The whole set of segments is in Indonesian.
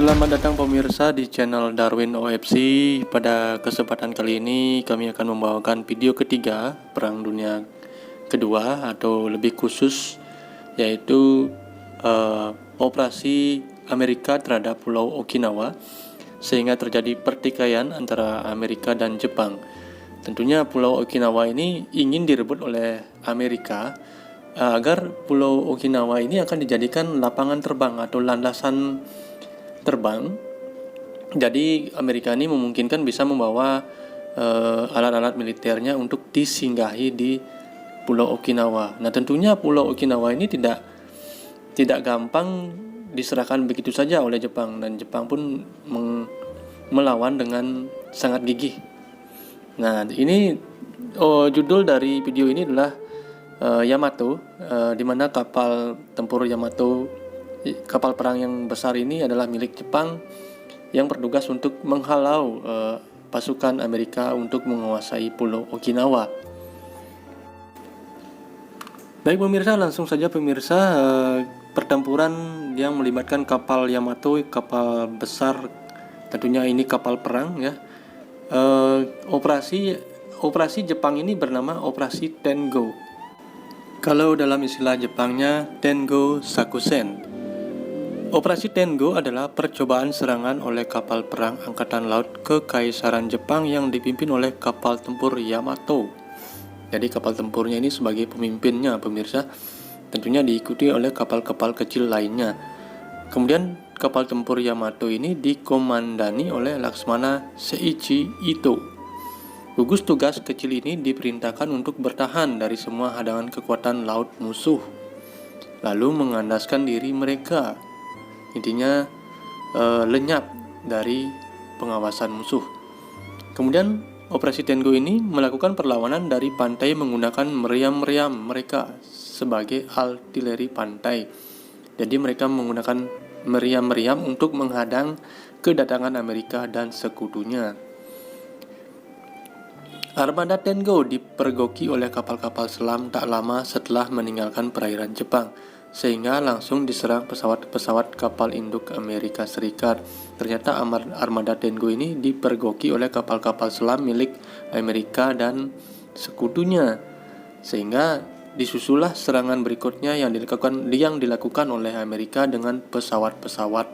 Selamat datang pemirsa di channel Darwin OFC. Pada kesempatan kali ini kami akan membawakan video ketiga Perang Dunia Kedua, atau lebih khusus yaitu operasi Amerika terhadap Pulau Okinawa, sehingga terjadi pertikaian antara Amerika dan Jepang. Tentunya Pulau Okinawa ini ingin direbut oleh Amerika agar Pulau Okinawa ini akan dijadikan lapangan terbang atau landasan terbang. Jadi Amerika ini memungkinkan bisa membawa alat-alat militernya untuk disinggahi di Pulau Okinawa. Nah, tentunya Pulau Okinawa ini tidak gampang diserahkan begitu saja oleh Jepang, dan Jepang pun melawan dengan sangat gigih. Nah, ini judul dari video ini adalah Yamato, di mana kapal tempur Yamato, kapal perang yang besar ini adalah milik Jepang yang bertugas untuk menghalau pasukan Amerika untuk menguasai Pulau Okinawa. Baik pemirsa, langsung saja pemirsa, pertempuran yang melibatkan kapal Yamato, kapal besar, tentunya ini kapal perang ya. Operasi Jepang ini bernama Operasi Tengo. Kalau dalam istilah Jepangnya Tengo Sakusen. Operasi Tengo adalah percobaan serangan oleh kapal perang Angkatan Laut Kekaisaran Jepang yang dipimpin oleh kapal tempur Yamato. Jadi kapal tempurnya ini sebagai pemimpinnya pemirsa, tentunya diikuti oleh kapal-kapal kecil lainnya. Kemudian kapal tempur Yamato ini dikomandani oleh Laksmana Seiichi Ito. Gugus tugas kecil ini diperintahkan untuk bertahan dari semua hadangan kekuatan laut musuh, lalu mengandaskan diri mereka. Intinya lenyap dari pengawasan musuh. Kemudian operasi Tengo ini melakukan perlawanan dari pantai menggunakan meriam-meriam mereka sebagai artileri pantai. Jadi mereka menggunakan meriam-meriam untuk menghadang kedatangan Amerika dan sekutunya. Armada Tengo dipergoki oleh kapal-kapal selam tak lama setelah meninggalkan perairan Jepang, sehingga langsung diserang pesawat-pesawat kapal induk Amerika Serikat. Ternyata armada Tengo ini dipergoki oleh kapal-kapal selam milik Amerika dan sekutunya, sehingga disusulah serangan berikutnya yang dilakukan oleh Amerika dengan pesawat-pesawat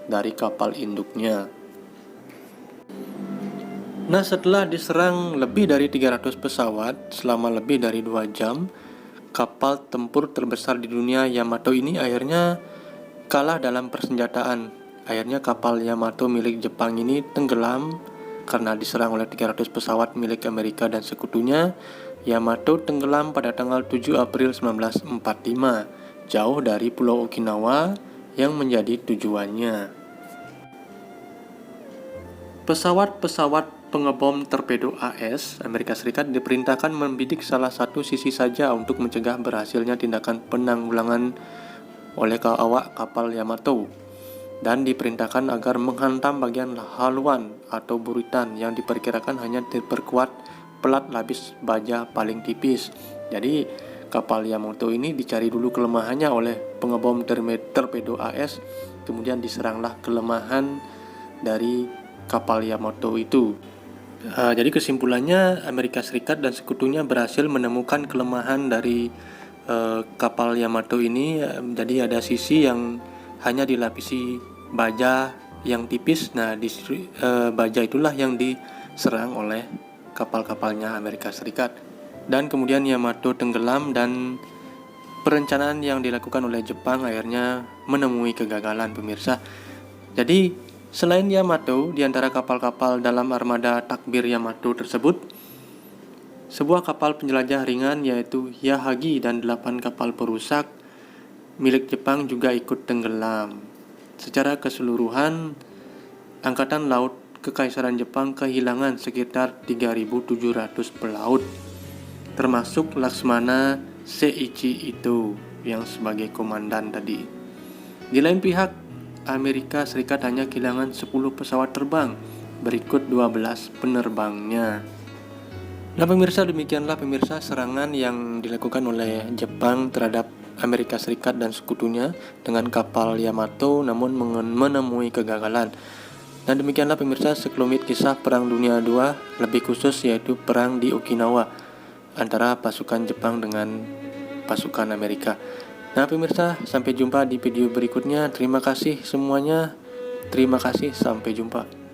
dari kapal induknya. Nah, setelah diserang lebih dari 300 pesawat selama lebih dari 2 jam, kapal tempur terbesar di dunia Yamato ini akhirnya kalah dalam persenjataan. Akhirnya kapal Yamato milik Jepang ini tenggelam karena diserang oleh 300 pesawat milik Amerika dan sekutunya. Yamato tenggelam pada tanggal 7 April 1945, jauh dari Pulau Okinawa yang menjadi tujuannya. Pesawat-pesawat pengebom torpedo AS Amerika Serikat diperintahkan membidik salah satu sisi saja untuk mencegah berhasilnya tindakan penanggulangan oleh awak kapal Yamato, dan diperintahkan agar menghantam bagian haluan atau buritan yang diperkirakan hanya diperkuat pelat lapis baja paling tipis. Jadi kapal Yamato ini dicari dulu kelemahannya oleh pengebom torpedo AS, kemudian diseranglah kelemahan dari kapal Yamato itu. Jadi kesimpulannya, Amerika Serikat dan sekutunya berhasil menemukan kelemahan dari kapal Yamato ini. Jadi ada sisi yang hanya dilapisi baja yang tipis. Nah, baja itulah yang diserang oleh kapal-kapalnya Amerika Serikat. Dan kemudian Yamato tenggelam, dan perencanaan yang dilakukan oleh Jepang akhirnya menemui kegagalan pemirsa. Jadi selain Yamato, di antara kapal-kapal dalam armada Takbir Yamato tersebut, sebuah kapal penjelajah ringan yaitu Yahagi dan 8 kapal perusak milik Jepang juga ikut tenggelam. Secara keseluruhan, Angkatan Laut Kekaisaran Jepang kehilangan sekitar 3.700 pelaut, termasuk Laksmana Seiichi Ito yang sebagai komandan tadi. Di lain pihak, Amerika Serikat hanya kehilangan 10 pesawat terbang, berikut 12 penerbangnya. Nah pemirsa, demikianlah pemirsa serangan yang dilakukan oleh Jepang terhadap Amerika Serikat dan sekutunya dengan kapal Yamato namun menemui kegagalan. Nah demikianlah pemirsa sekelumit kisah Perang Dunia II, lebih khusus yaitu perang di Okinawa antara pasukan Jepang dengan pasukan Amerika. Nah pemirsa, sampai jumpa di video berikutnya. Terima kasih semuanya. Terima kasih, sampai jumpa.